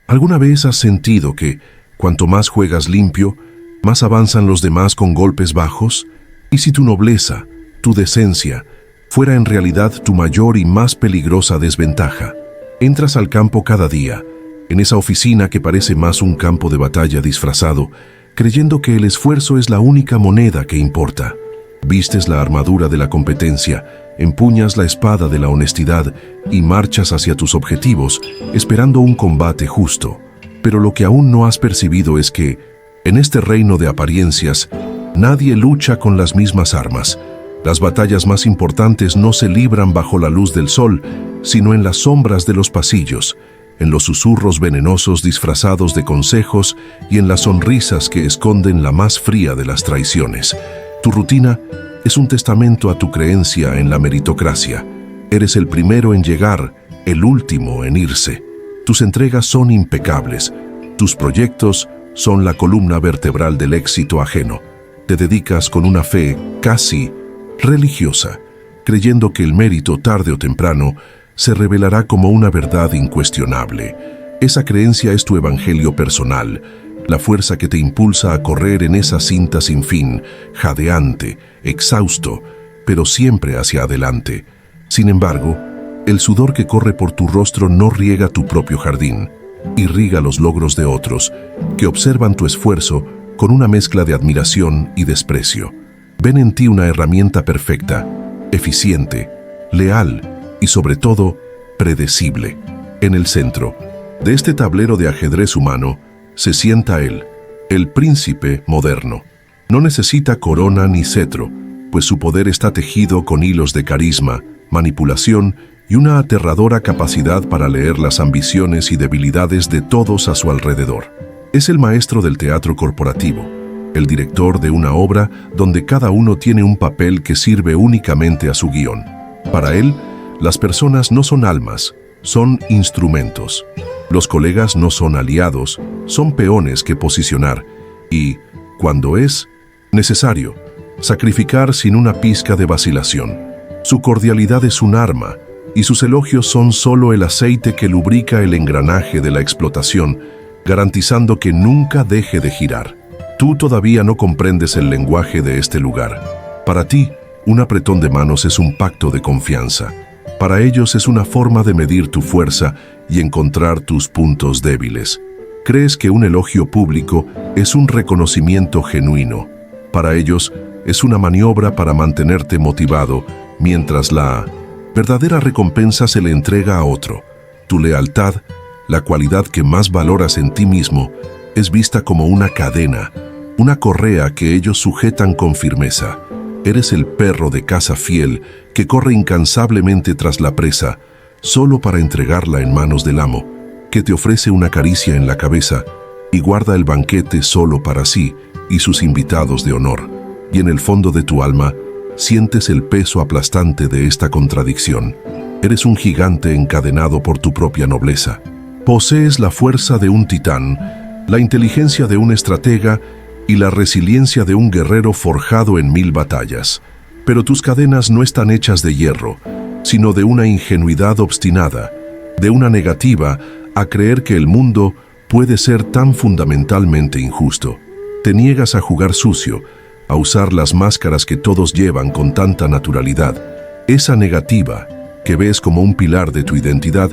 ¿Alguna vez has sentido que, cuanto más juegas limpio, más avanzan los demás con golpes bajos? ¿Y si tu nobleza, tu decencia, fuera en realidad tu mayor y más peligrosa desventaja? Entras al campo cada día, en esa oficina que parece más un campo de batalla disfrazado, creyendo que el esfuerzo es la única moneda que importa. Vistes la armadura de la competencia, empuñas la espada de la honestidad y marchas hacia tus objetivos, esperando un combate justo. Pero lo que aún no has percibido es que, en este reino de apariencias, nadie lucha con las mismas armas. Las batallas más importantes no se libran bajo la luz del sol, sino en las sombras de los pasillos, en los susurros venenosos disfrazados de consejos y en las sonrisas que esconden la más fría de las traiciones. Tu rutina es un testamento a tu creencia en la meritocracia. Eres el primero en llegar, el último en irse. Tus entregas son impecables. Tus proyectos son la columna vertebral del éxito ajeno. Te dedicas con una fe casi religiosa, creyendo que el mérito tarde o temprano se revelará como una verdad incuestionable. Esa creencia es tu evangelio personal, la fuerza que te impulsa a correr en esa cinta sin fin, jadeante, exhausto, pero siempre hacia adelante. Sin embargo, el sudor que corre por tu rostro no riega tu propio jardín, irriga los logros de otros, que observan tu esfuerzo con una mezcla de admiración y desprecio. Ven en ti una herramienta perfecta, eficiente, leal y sobre todo, predecible. En el centro de este tablero de ajedrez humano se sienta él, el príncipe moderno. No necesita corona ni cetro, pues su poder está tejido con hilos de carisma, manipulación y una aterradora capacidad para leer las ambiciones y debilidades de todos a su alrededor. Es el maestro del teatro corporativo, el director de una obra donde cada uno tiene un papel que sirve únicamente a su guión. Para él, las personas no son almas, son instrumentos. Los colegas no son aliados, son peones que posicionar y, cuando es necesario, sacrificar sin una pizca de vacilación. Su cordialidad es un arma y sus elogios son solo el aceite que lubrica el engranaje de la explotación, garantizando que nunca deje de girar. Tú todavía no comprendes el lenguaje de este lugar. Para ti, un apretón de manos es un pacto de confianza. Para ellos es una forma de medir tu fuerza y encontrar tus puntos débiles. Crees que un elogio público es un reconocimiento genuino. Para ellos es una maniobra para mantenerte motivado, mientras la verdadera recompensa se le entrega a otro. Tu lealtad, la cualidad que más valoras en ti mismo, es vista como una cadena, una correa que ellos sujetan con firmeza. Eres el perro de caza fiel que corre incansablemente tras la presa, solo para entregarla en manos del amo, que te ofrece una caricia en la cabeza y guarda el banquete solo para sí y sus invitados de honor. Y en el fondo de tu alma, sientes el peso aplastante de esta contradicción. Eres un gigante encadenado por tu propia nobleza. Posees la fuerza de un titán, la inteligencia de un estratega y la resiliencia de un guerrero forjado en 1000 batallas. Pero tus cadenas no están hechas de hierro, sino de una ingenuidad obstinada, de una negativa a creer que el mundo puede ser tan fundamentalmente injusto. Te niegas a jugar sucio, a usar las máscaras que todos llevan con tanta naturalidad. Esa negativa, que ves como un pilar de tu identidad,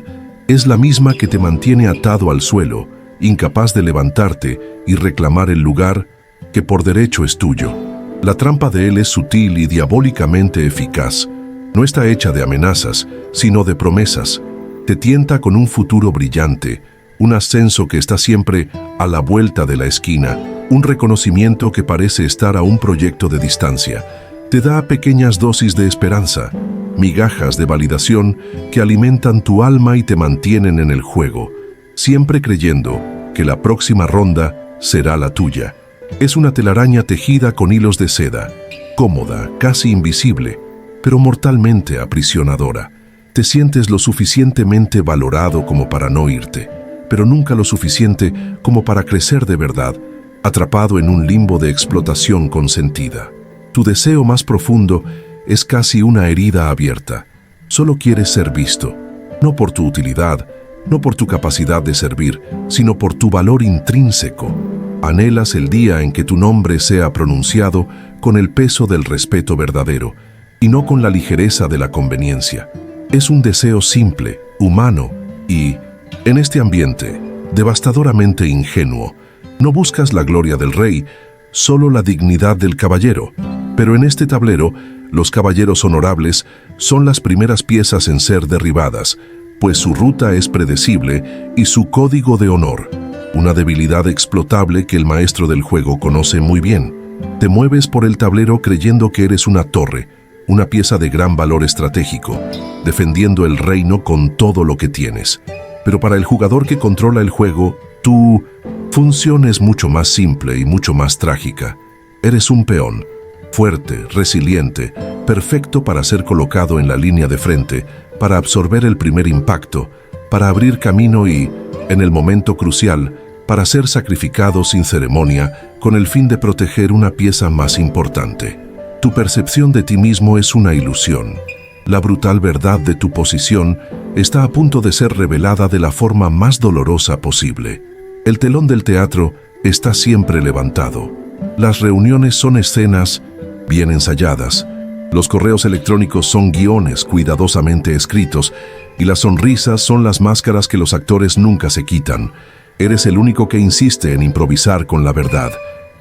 es la misma que te mantiene atado al suelo, incapaz de levantarte y reclamar el lugar que por derecho es tuyo. La trampa de él es sutil y diabólicamente eficaz. No está hecha de amenazas, sino de promesas. Te tienta con un futuro brillante, un ascenso que está siempre a la vuelta de la esquina, un reconocimiento que parece estar a un proyecto de distancia. Te da pequeñas dosis de esperanza, migajas de validación que alimentan tu alma y te mantienen en el juego, siempre creyendo que la próxima ronda será la tuya. Es una telaraña tejida con hilos de seda, cómoda, casi invisible, pero mortalmente aprisionadora. Te sientes lo suficientemente valorado como para no irte, pero nunca lo suficiente como para crecer de verdad, atrapado en un limbo de explotación consentida. Tu deseo más profundo es casi una herida abierta. Solo quieres ser visto, no por tu utilidad, no por tu capacidad de servir, sino por tu valor intrínseco. Anhelas el día en que tu nombre sea pronunciado con el peso del respeto verdadero, y no con la ligereza de la conveniencia. Es un deseo simple, humano y, en este ambiente, devastadoramente ingenuo. No buscas la gloria del rey, solo la dignidad del caballero. Pero en este tablero, los caballeros honorables son las primeras piezas en ser derribadas, pues su ruta es predecible y su código de honor, una debilidad explotable que el maestro del juego conoce muy bien. Te mueves por el tablero creyendo que eres una torre, una pieza de gran valor estratégico, defendiendo el reino con todo lo que tienes. Pero para el jugador que controla el juego, tu función es mucho más simple y mucho más trágica. Eres un peón, fuerte, resiliente, perfecto para ser colocado en la línea de frente, para absorber el primer impacto, para abrir camino y, en el momento crucial, para ser sacrificado sin ceremonia con el fin de proteger una pieza más importante. Tu percepción de ti mismo es una ilusión. La brutal verdad de tu posición está a punto de ser revelada de la forma más dolorosa posible. El telón del teatro está siempre levantado. Las reuniones son escenas bien ensayadas. Los correos electrónicos son guiones cuidadosamente escritos y las sonrisas son las máscaras que los actores nunca se quitan. Eres el único que insiste en improvisar con la verdad,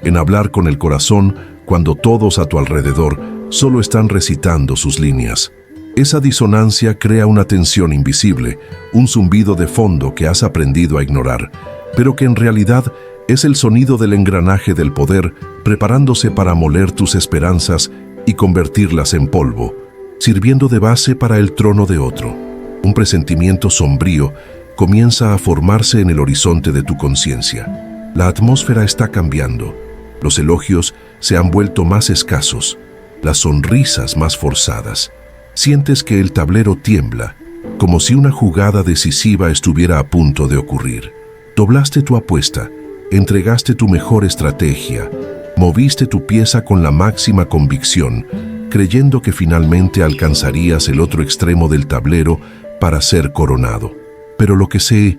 en hablar con el corazón cuando todos a tu alrededor solo están recitando sus líneas. Esa disonancia crea una tensión invisible, un zumbido de fondo que has aprendido a ignorar, pero que en realidad es el sonido del engranaje del poder preparándose para moler tus esperanzas y convertirlas en polvo, sirviendo de base para el trono de otro. Un presentimiento sombrío comienza a formarse en el horizonte de tu conciencia. La atmósfera está cambiando. Los elogios se han vuelto más escasos, las sonrisas más forzadas. Sientes que el tablero tiembla, como si una jugada decisiva estuviera a punto de ocurrir. Doblaste tu apuesta, entregaste tu mejor estrategia, moviste tu pieza con la máxima convicción, creyendo que finalmente alcanzarías el otro extremo del tablero para ser coronado. Pero lo que se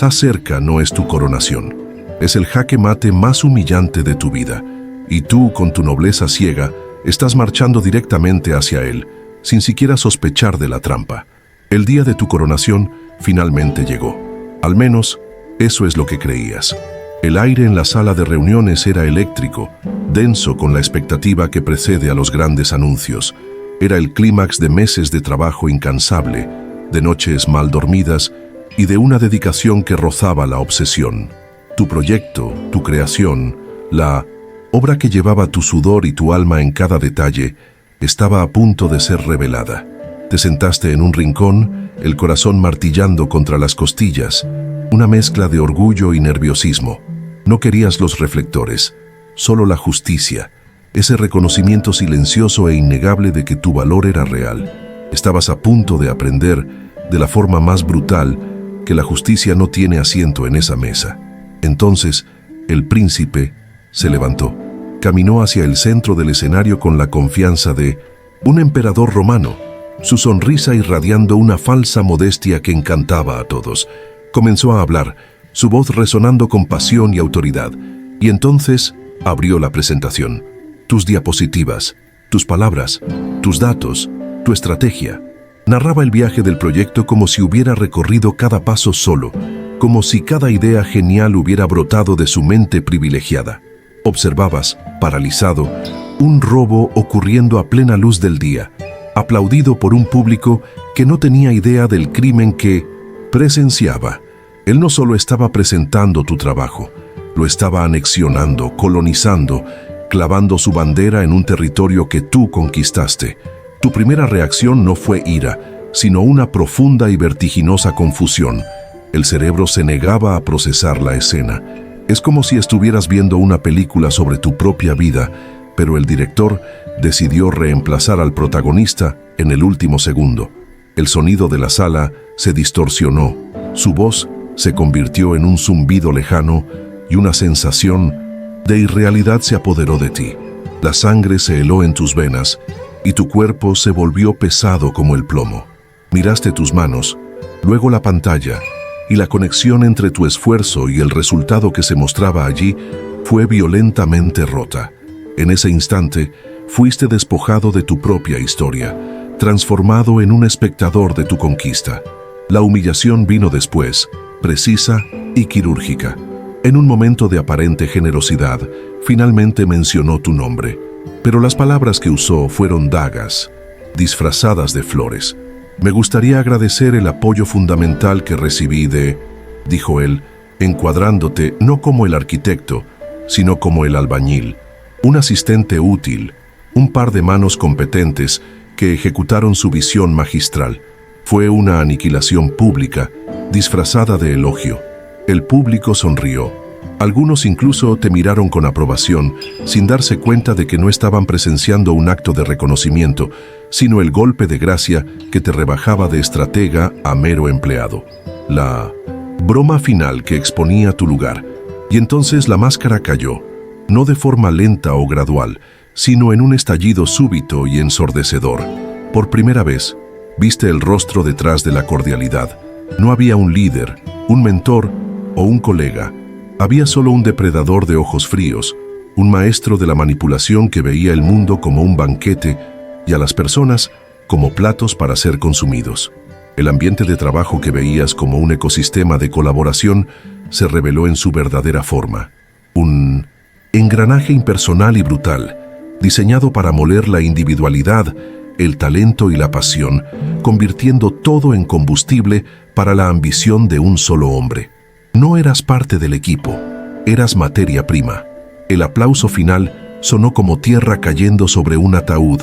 acerca no es tu coronación, es el jaque mate más humillante de tu vida, y tú, con tu nobleza ciega, estás marchando directamente hacia él, sin siquiera sospechar de la trampa. El día de tu coronación finalmente llegó. Al menos, eso es lo que creías. El aire en la sala de reuniones era eléctrico, denso con la expectativa que precede a los grandes anuncios. Era el clímax de meses de trabajo incansable, de noches mal dormidas y de una dedicación que rozaba la obsesión. Tu proyecto, tu creación, la obra que llevaba tu sudor y tu alma en cada detalle, estaba a punto de ser revelada. Te sentaste en un rincón, el corazón martillando contra las costillas, una mezcla de orgullo y nerviosismo. No querías los reflectores, solo la justicia, ese reconocimiento silencioso e innegable de que tu valor era real. Estabas a punto de aprender, de la forma más brutal, que la justicia no tiene asiento en esa mesa. Entonces, el príncipe se levantó. Caminó hacia el centro del escenario con la confianza de un emperador romano, su sonrisa irradiando una falsa modestia que encantaba a todos. Comenzó a hablar, su voz resonando con pasión y autoridad, y entonces abrió la presentación. Tus diapositivas, tus palabras, tus datos, tu estrategia. Narraba el viaje del proyecto como si hubiera recorrido cada paso solo, como si cada idea genial hubiera brotado de su mente privilegiada. Observabas, paralizado, un robo ocurriendo a plena luz del día, aplaudido por un público que no tenía idea del crimen que presenciaba. Él no solo estaba presentando tu trabajo, lo estaba anexionando, colonizando, clavando su bandera en un territorio que tú conquistaste. Tu primera reacción no fue ira, sino una profunda y vertiginosa confusión. El cerebro se negaba a procesar la escena. Es como si estuvieras viendo una película sobre tu propia vida, pero el director decidió reemplazar al protagonista en el último segundo. El sonido de la sala se distorsionó, su voz se convirtió en un zumbido lejano y una sensación de irrealidad se apoderó de ti. La sangre se heló en tus venas y tu cuerpo se volvió pesado como el plomo. Miraste tus manos, luego la pantalla, y la conexión entre tu esfuerzo y el resultado que se mostraba allí fue violentamente rota. En ese instante, fuiste despojado de tu propia historia, transformado en un espectador de tu conquista. La humillación vino después, precisa y quirúrgica. En un momento de aparente generosidad, finalmente mencionó tu nombre, pero las palabras que usó fueron dagas, disfrazadas de flores. Me gustaría agradecer el apoyo fundamental que recibí dijo él, encuadrándote no como el arquitecto, sino como el albañil, un asistente útil, un par de manos competentes que ejecutaron su visión magistral. Fue una aniquilación pública, disfrazada de elogio. El público sonrió. Algunos incluso te miraron con aprobación, sin darse cuenta de que no estaban presenciando un acto de reconocimiento, sino el golpe de gracia que te rebajaba de estratega a mero empleado. La broma final que exponía tu lugar. Y entonces la máscara cayó, no de forma lenta o gradual, sino en un estallido súbito y ensordecedor. Por primera vez, viste el rostro detrás de la cordialidad. No había un líder, un mentor o un colega. Había solo un depredador de ojos fríos, un maestro de la manipulación que veía el mundo como un banquete y a las personas como platos para ser consumidos. El ambiente de trabajo que veías como un ecosistema de colaboración se reveló en su verdadera forma. Un engranaje impersonal y brutal, diseñado para moler la individualidad, el talento y la pasión, convirtiendo todo en combustible para la ambición de un solo hombre. No eras parte del equipo, eras materia prima. El aplauso final sonó como tierra cayendo sobre un ataúd,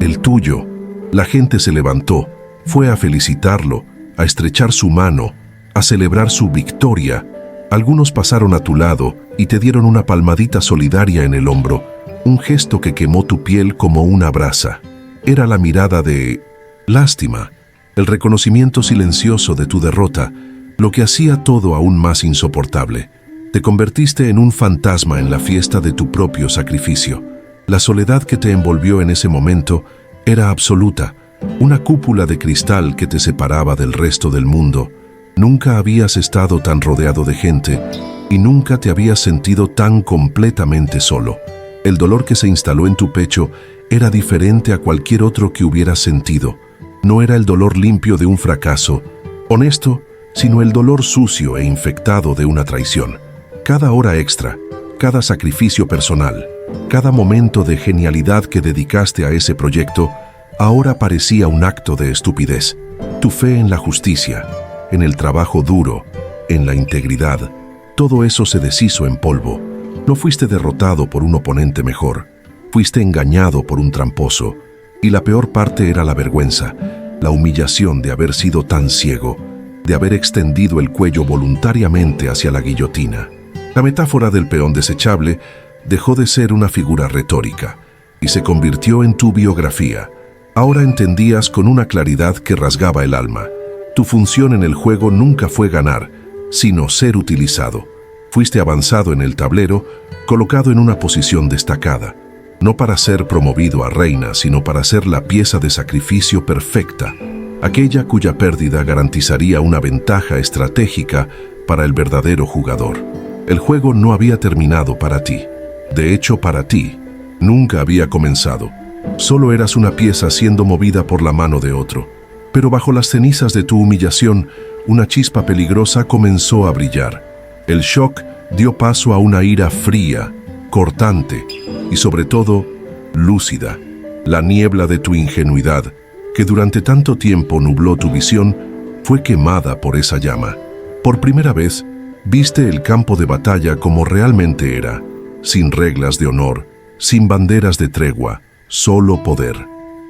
el tuyo. La gente se levantó, fue a felicitarlo, a estrechar su mano, a celebrar su victoria. Algunos pasaron a tu lado y te dieron una palmadita solidaria en el hombro, un gesto que quemó tu piel como una brasa. Era la mirada de lástima, el reconocimiento silencioso de tu derrota, lo que hacía todo aún más insoportable. Te convertiste en un fantasma en la fiesta de tu propio sacrificio. La soledad que te envolvió en ese momento era absoluta, una cúpula de cristal que te separaba del resto del mundo. Nunca habías estado tan rodeado de gente y nunca te habías sentido tan completamente solo. El dolor que se instaló en tu pecho era diferente a cualquier otro que hubieras sentido. No era el dolor limpio de un fracaso, honesto, sino el dolor sucio e infectado de una traición. Cada hora extra, cada sacrificio personal, cada momento de genialidad que dedicaste a ese proyecto, ahora parecía un acto de estupidez. Tu fe en la justicia, en el trabajo duro, en la integridad, todo eso se deshizo en polvo. No fuiste derrotado por un oponente mejor, fuiste engañado por un tramposo, y la peor parte era la vergüenza, la humillación de haber sido tan ciego, de haber extendido el cuello voluntariamente hacia la guillotina. La metáfora del peón desechable dejó de ser una figura retórica y se convirtió en tu biografía. Ahora entendías con una claridad que rasgaba el alma. Tu función en el juego nunca fue ganar, sino ser utilizado. Fuiste avanzado en el tablero, colocado en una posición destacada, no para ser promovido a reina, sino para ser la pieza de sacrificio perfecta, aquella cuya pérdida garantizaría una ventaja estratégica para el verdadero jugador. El juego no había terminado para ti. De hecho, para ti, nunca había comenzado. Solo eras una pieza siendo movida por la mano de otro. Pero bajo las cenizas de tu humillación, una chispa peligrosa comenzó a brillar. El shock dio paso a una ira fría, cortante y sobre todo, lúcida. La niebla de tu ingenuidad, que durante tanto tiempo nubló tu visión, fue quemada por esa llama. Por primera vez, viste el campo de batalla como realmente era, sin reglas de honor, sin banderas de tregua, solo poder.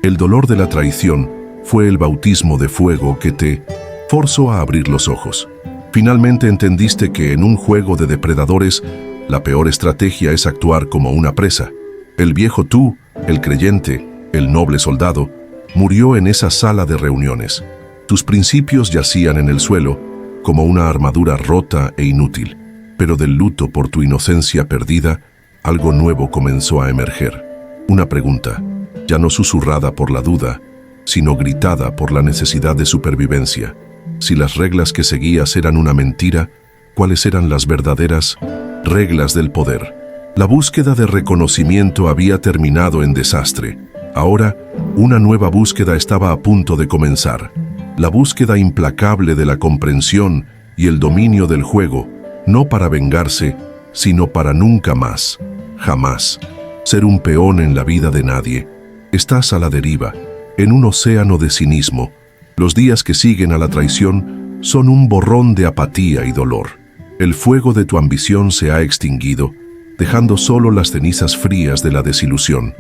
El dolor de la traición fue el bautismo de fuego que te forzó a abrir los ojos. Finalmente entendiste que en un juego de depredadores, la peor estrategia es actuar como una presa. El viejo tú, el creyente, el noble soldado, murió en esa sala de reuniones. Tus principios yacían en el suelo, como una armadura rota e inútil. Pero del luto por tu inocencia perdida, algo nuevo comenzó a emerger. Una pregunta, ya no susurrada por la duda, sino gritada por la necesidad de supervivencia. Si las reglas que seguías eran una mentira, ¿cuáles eran las verdaderas reglas del poder? La búsqueda de reconocimiento había terminado en desastre. Ahora, una nueva búsqueda estaba a punto de comenzar. La búsqueda implacable de la comprensión y el dominio del juego, no para vengarse, sino para nunca más, jamás, ser un peón en la vida de nadie. Estás a la deriva, en un océano de cinismo. Los días que siguen a la traición son un borrón de apatía y dolor. El fuego de tu ambición se ha extinguido, dejando solo las cenizas frías de la desilusión.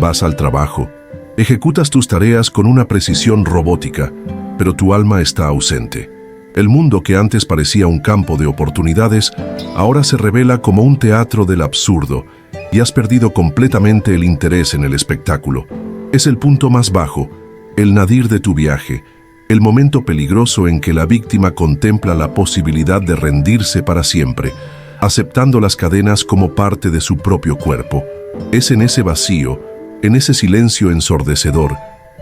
Vas al trabajo, ejecutas tus tareas con una precisión robótica, pero tu alma está ausente. El mundo que antes parecía un campo de oportunidades, ahora se revela como un teatro del absurdo, y has perdido completamente el interés en el espectáculo. Es el punto más bajo, el nadir de tu viaje, el momento peligroso en que la víctima contempla la posibilidad de rendirse para siempre, aceptando las cadenas como parte de su propio cuerpo. Es en ese vacío, en ese silencio ensordecedor,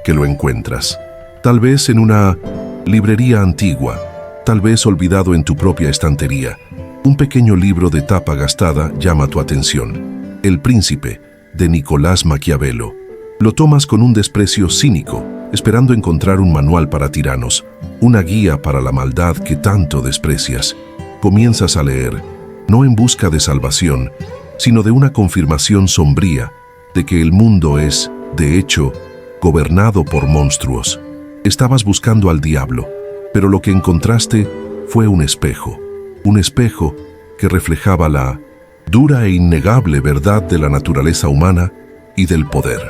que lo encuentras. Tal vez en una librería antigua, tal vez olvidado en tu propia estantería. Un pequeño libro de tapa gastada llama tu atención. El Príncipe, de Nicolás Maquiavelo. Lo tomas con un desprecio cínico, esperando encontrar un manual para tiranos, una guía para la maldad que tanto desprecias. Comienzas a leer, no en busca de salvación, sino de una confirmación sombría de que el mundo es, de hecho, gobernado por monstruos. Estabas buscando al diablo, pero lo que encontraste fue un espejo que reflejaba la dura e innegable verdad de la naturaleza humana y del poder.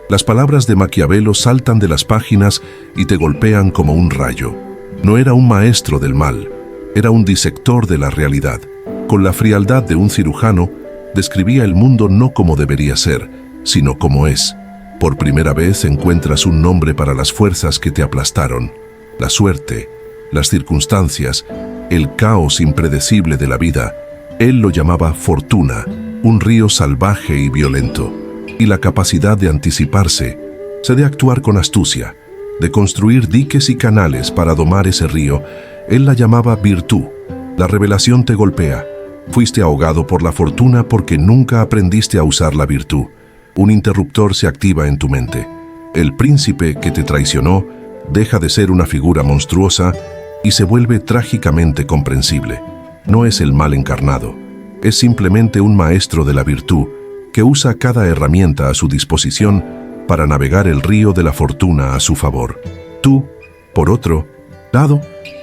Las palabras de Maquiavelo saltan de las páginas y te golpean como un rayo. No era un maestro del mal, era un disector de la realidad. Con la frialdad de un cirujano, describía el mundo no como debería ser, sino como es. Por primera vez encuentras un nombre para las fuerzas que te aplastaron: la suerte, las circunstancias, el caos impredecible de la vida. Él lo llamaba fortuna, un río salvaje y violento, y la capacidad de anticiparse, de actuar con astucia, de construir diques y canales para domar ese río. Él la llamaba virtud. La revelación te golpea. Fuiste ahogado por la fortuna porque nunca aprendiste a usar la virtud. Un interruptor se activa en tu mente. El príncipe que te traicionó deja de ser una figura monstruosa y se vuelve trágicamente comprensible. No es el mal encarnado, es simplemente un maestro de la virtud que usa cada herramienta a su disposición para navegar el río de la fortuna a su favor. Tú, por otro lado,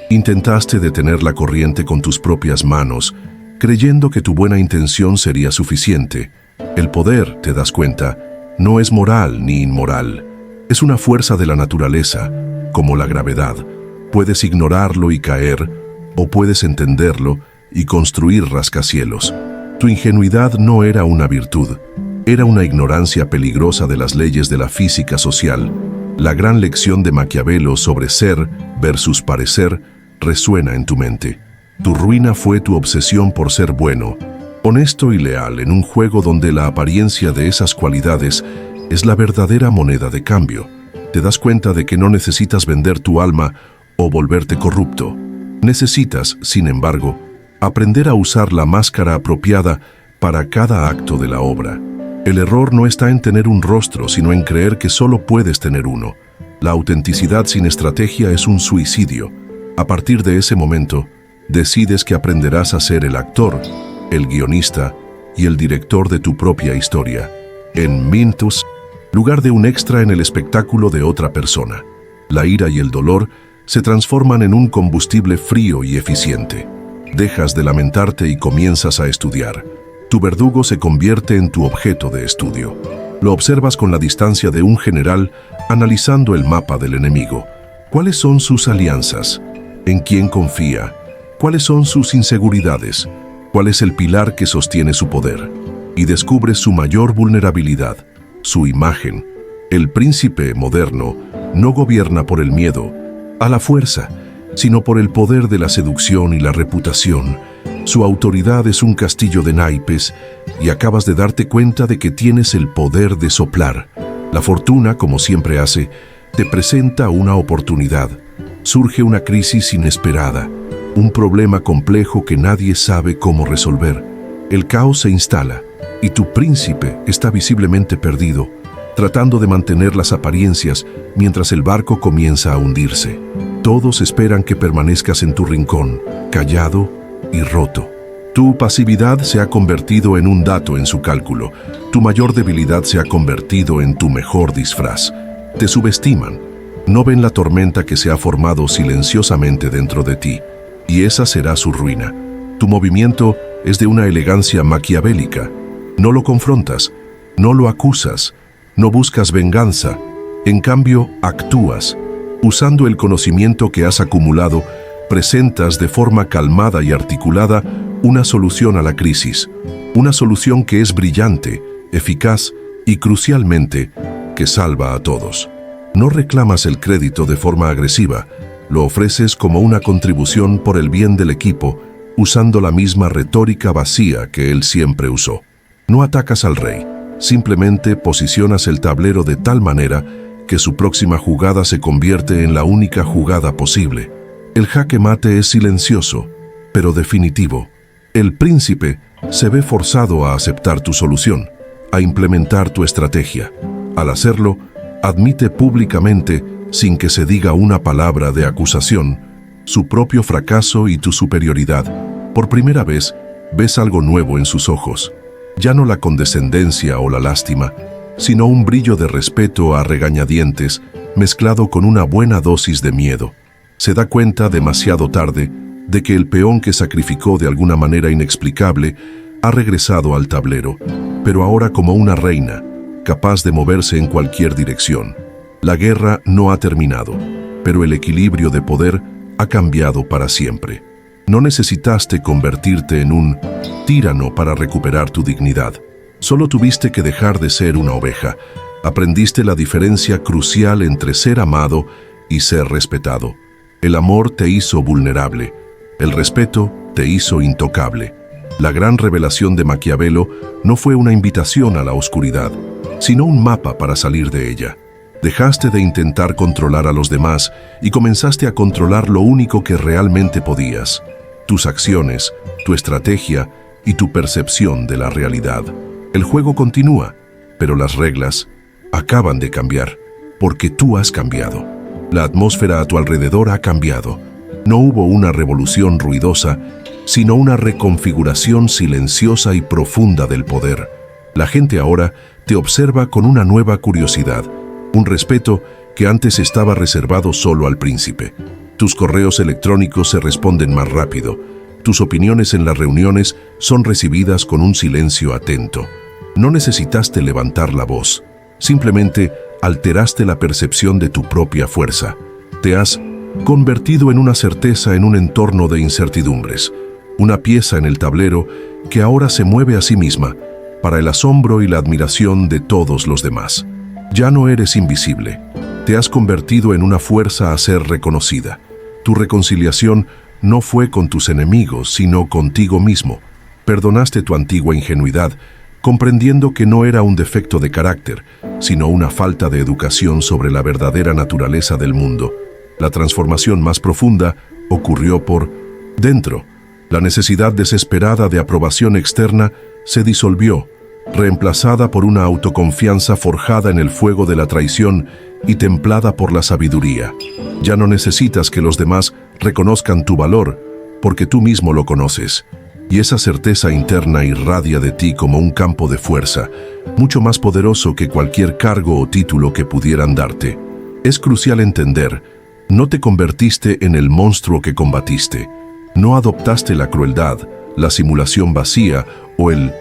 intentaste detener la corriente con tus propias manos, creyendo que tu buena intención sería suficiente. El poder, te das cuenta, no es moral ni inmoral. Es una fuerza de la naturaleza, como la gravedad. Puedes ignorarlo y caer, o puedes entenderlo y construir rascacielos. Tu ingenuidad no era una virtud, era una ignorancia peligrosa de las leyes de la física social. La gran lección de Maquiavelo sobre ser versus parecer resuena en tu mente. Tu ruina fue tu obsesión por ser bueno, honesto y leal en un juego donde la apariencia de esas cualidades es la verdadera moneda de cambio. Te das cuenta de que no necesitas vender tu alma o volverte corrupto. Necesitas, sin embargo, aprender a usar la máscara apropiada para cada acto de la obra. El error no está en tener un rostro, sino en creer que solo puedes tener uno. La autenticidad sin estrategia es un suicidio. A partir de ese momento, decides que aprenderás a ser el actor, el guionista y el director de tu propia historia. En Mintus, lugar de un extra en el espectáculo de otra persona. La ira y el dolor se transforman en un combustible frío y eficiente. Dejas de lamentarte y comienzas a estudiar. Tu verdugo se convierte en tu objeto de estudio. Lo observas con la distancia de un general analizando el mapa del enemigo. ¿Cuáles son sus alianzas? ¿En quién confía? ¿Cuáles son sus inseguridades? ¿Cuál es el pilar que sostiene su poder? Y descubres su mayor vulnerabilidad, su imagen. El príncipe moderno no gobierna por el miedo a la fuerza, sino por el poder de la seducción y la reputación. Su autoridad es un castillo de naipes y acabas de darte cuenta de que tienes el poder de soplar. La fortuna, como siempre hace, te presenta una oportunidad. Surge una crisis inesperada, un problema complejo que nadie sabe cómo resolver. El caos se instala y tu príncipe está visiblemente perdido, tratando de mantener las apariencias mientras el barco comienza a hundirse. Todos esperan que permanezcas en tu rincón, callado y roto. Tu pasividad se ha convertido en un dato en su cálculo. Tu mayor debilidad se ha convertido en tu mejor disfraz. Te subestiman. No ven la tormenta que se ha formado silenciosamente dentro de ti, y esa será su ruina. Tu movimiento es de una elegancia maquiavélica. No lo confrontas, no lo acusas, no buscas venganza. En cambio, actúas. Usando el conocimiento que has acumulado, presentas de forma calmada y articulada una solución a la crisis. Una solución que es brillante, eficaz y, crucialmente, que salva a todos. No reclamas el crédito de forma agresiva, lo ofreces como una contribución por el bien del equipo, usando la misma retórica vacía que él siempre usó. No atacas al rey, simplemente posicionas el tablero de tal manera que su próxima jugada se convierte en la única jugada posible. El jaque mate es silencioso, pero definitivo. El príncipe se ve forzado a aceptar tu solución, a implementar tu estrategia. Al hacerlo, admite públicamente, sin que se diga una palabra de acusación, su propio fracaso y tu superioridad. Por primera vez, ves algo nuevo en sus ojos. Ya no la condescendencia o la lástima, sino un brillo de respeto a regañadientes, mezclado con una buena dosis de miedo. Se da cuenta demasiado tarde de que el peón que sacrificó de alguna manera inexplicable ha regresado al tablero, pero ahora como una reina, capaz de moverse en cualquier dirección. La guerra no ha terminado, pero el equilibrio de poder ha cambiado para siempre. No necesitaste convertirte en un tirano para recuperar tu dignidad. Solo tuviste que dejar de ser una oveja. Aprendiste la diferencia crucial entre ser amado y ser respetado. El amor te hizo vulnerable. El respeto te hizo intocable. La gran revelación de Maquiavelo no fue una invitación a la oscuridad, sino un mapa para salir de ella. Dejaste de intentar controlar a los demás y comenzaste a controlar lo único que realmente podías: tus acciones, tu estrategia y tu percepción de la realidad. El juego continúa, pero las reglas acaban de cambiar, porque tú has cambiado. La atmósfera a tu alrededor ha cambiado. No hubo una revolución ruidosa, sino una reconfiguración silenciosa y profunda del poder. La gente ahora te observa con una nueva curiosidad, un respeto que antes estaba reservado solo al príncipe. Tus correos electrónicos se responden más rápido. Tus opiniones en las reuniones son recibidas con un silencio atento. No necesitaste levantar la voz, simplemente alteraste la percepción de tu propia fuerza. Te has convertido en una certeza en un entorno de incertidumbres, una pieza en el tablero que ahora se mueve a sí misma, para el asombro y la admiración de todos los demás. Ya no eres invisible, te has convertido en una fuerza a ser reconocida. Tu reconciliación no fue con tus enemigos, sino contigo mismo. Perdonaste tu antigua ingenuidad, comprendiendo que no era un defecto de carácter, sino una falta de educación sobre la verdadera naturaleza del mundo. La transformación más profunda ocurrió por dentro. La necesidad desesperada de aprobación externa se disolvió, reemplazada por una autoconfianza forjada en el fuego de la traición y templada por la sabiduría. Ya no necesitas que los demás reconozcan tu valor, porque tú mismo lo conoces. Y esa certeza interna irradia de ti como un campo de fuerza, mucho más poderoso que cualquier cargo o título que pudieran darte. Es crucial entender, no te convertiste en el monstruo que combatiste. No adoptaste la crueldad, la simulación vacía o el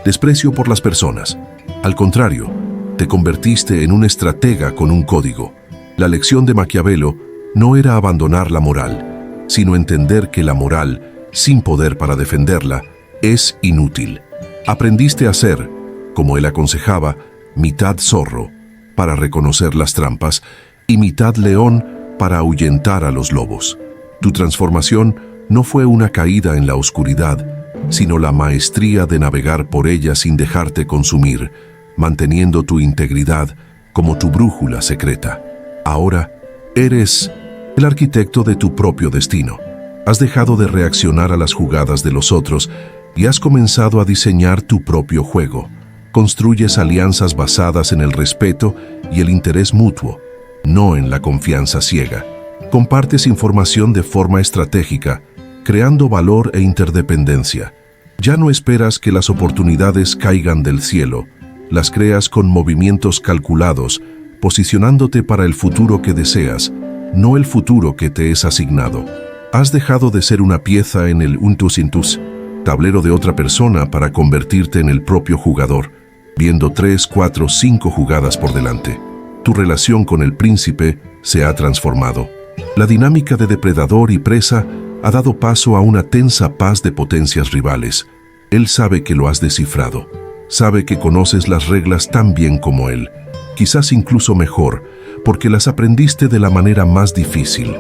desprecio por las personas. Al contrario, te convertiste en un estratega con un código. La lección de Maquiavelo no era abandonar la moral, sino entender que la moral, sin poder para defenderla, es inútil. Aprendiste a ser, como él aconsejaba, mitad zorro, para reconocer las trampas, y mitad león para ahuyentar a los lobos. Tu transformación no fue una caída en la oscuridad, sino la maestría de navegar por ella sin dejarte consumir, manteniendo tu integridad como tu brújula secreta. Ahora eres el arquitecto de tu propio destino. Has dejado de reaccionar a las jugadas de los otros y has comenzado a diseñar tu propio juego. Construyes alianzas basadas en el respeto y el interés mutuo, no en la confianza ciega. Compartes información de forma estratégica, creando valor e interdependencia. Ya no esperas que las oportunidades caigan del cielo, las creas con movimientos calculados, posicionándote para el futuro que deseas, no el futuro que te es asignado. Has dejado de ser una pieza en el untus intus, tablero de otra persona, para convertirte en el propio jugador, viendo 3, 4, 5 jugadas por delante. Tu relación con el príncipe se ha transformado. La dinámica de depredador y presa ha dado paso a una tensa paz de potencias rivales. Él sabe que lo has descifrado. Sabe que conoces las reglas tan bien como él, quizás incluso mejor, porque las aprendiste de la manera más difícil.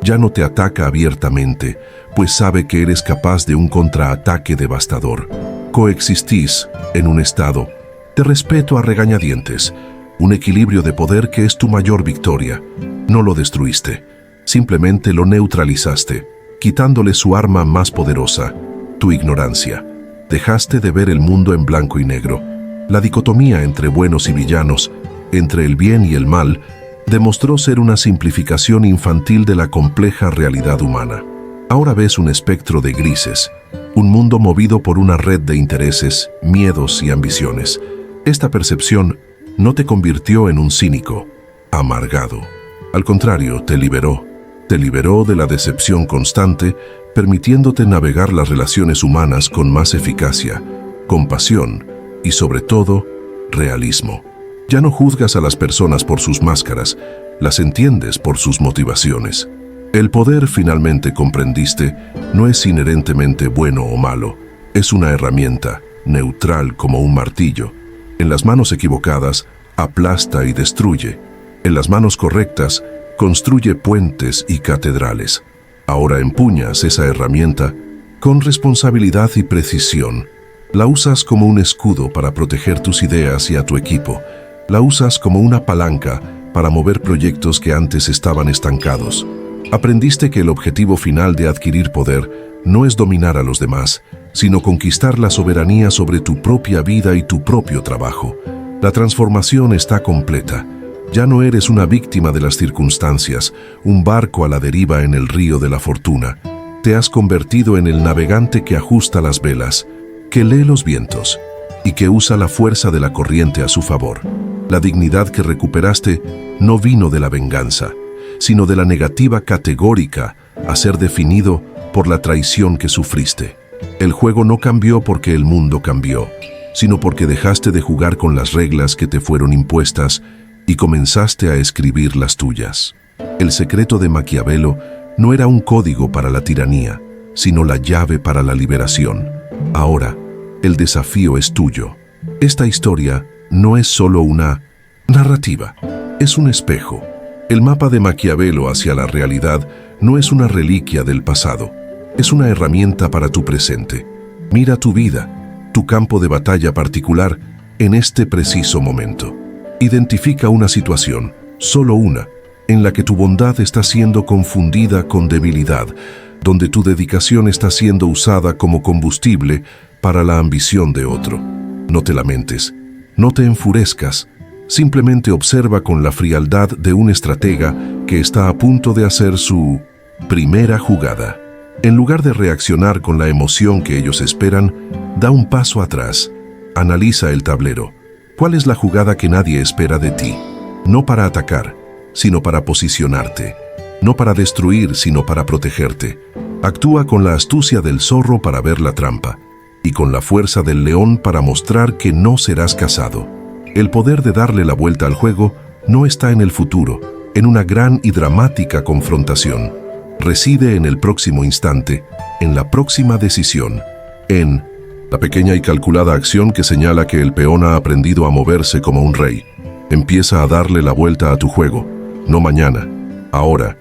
Ya no te ataca abiertamente, pues sabe que eres capaz de un contraataque devastador. Coexistís en un estado de respeto a regañadientes, un equilibrio de poder que es tu mayor victoria. No lo destruiste, simplemente lo neutralizaste, quitándole su arma más poderosa, tu ignorancia. Dejaste de ver el mundo en blanco y negro. La dicotomía entre buenos y villanos, entre el bien y el mal, demostró ser una simplificación infantil de la compleja realidad humana. Ahora ves un espectro de grises, un mundo movido por una red de intereses, miedos y ambiciones. Esta percepción no te convirtió en un cínico, amargado. Al contrario, te liberó de la decepción constante, permitiéndote navegar las relaciones humanas con más eficacia, compasión y, sobre todo, realismo. Ya no juzgas a las personas por sus máscaras, las entiendes por sus motivaciones. El poder, finalmente comprendiste, no es inherentemente bueno o malo, es una herramienta, neutral como un martillo. En las manos equivocadas, aplasta y destruye. En las manos correctas, construye puentes y catedrales. Ahora empuñas esa herramienta con responsabilidad y precisión. La usas como un escudo para proteger tus ideas y a tu equipo. La usas como una palanca para mover proyectos que antes estaban estancados. Aprendiste que el objetivo final de adquirir poder no es dominar a los demás, sino conquistar la soberanía sobre tu propia vida y tu propio trabajo. La transformación está completa. Ya no eres una víctima de las circunstancias, un barco a la deriva en el río de la fortuna. Te has convertido en el navegante que ajusta las velas, que lee los vientos y que usa la fuerza de la corriente a su favor. La dignidad que recuperaste no vino de la venganza, sino de la negativa categórica a ser definido por la traición que sufriste. El juego no cambió porque el mundo cambió, sino porque dejaste de jugar con las reglas que te fueron impuestas y comenzaste a escribir las tuyas. El secreto de Maquiavelo no era un código para la tiranía, sino la llave para la liberación. Ahora, el desafío es tuyo. Esta historia no es solo una narrativa, es un espejo. El mapa de Maquiavelo hacia la realidad no es una reliquia del pasado, es una herramienta para tu presente. Mira tu vida, tu campo de batalla particular, en este preciso momento. Identifica una situación, solo una, en la que tu bondad está siendo confundida con debilidad, donde tu dedicación está siendo usada como combustible para la ambición de otro. No te lamentes, no te enfurezcas, simplemente observa con la frialdad de un estratega que está a punto de hacer su primera jugada. En lugar de reaccionar con la emoción que ellos esperan, da un paso atrás, analiza el tablero. ¿Cuál es la jugada que nadie espera de ti? No para atacar, sino para posicionarte. No para destruir, sino para protegerte. Actúa con la astucia del zorro para ver la trampa y con la fuerza del león para mostrar que no serás cazado. El poder de darle la vuelta al juego no está en el futuro, en una gran y dramática confrontación. Reside en el próximo instante, en la próxima decisión, en la pequeña y calculada acción que señala que el peón ha aprendido a moverse como un rey. Empieza a darle la vuelta a tu juego, no mañana, ahora.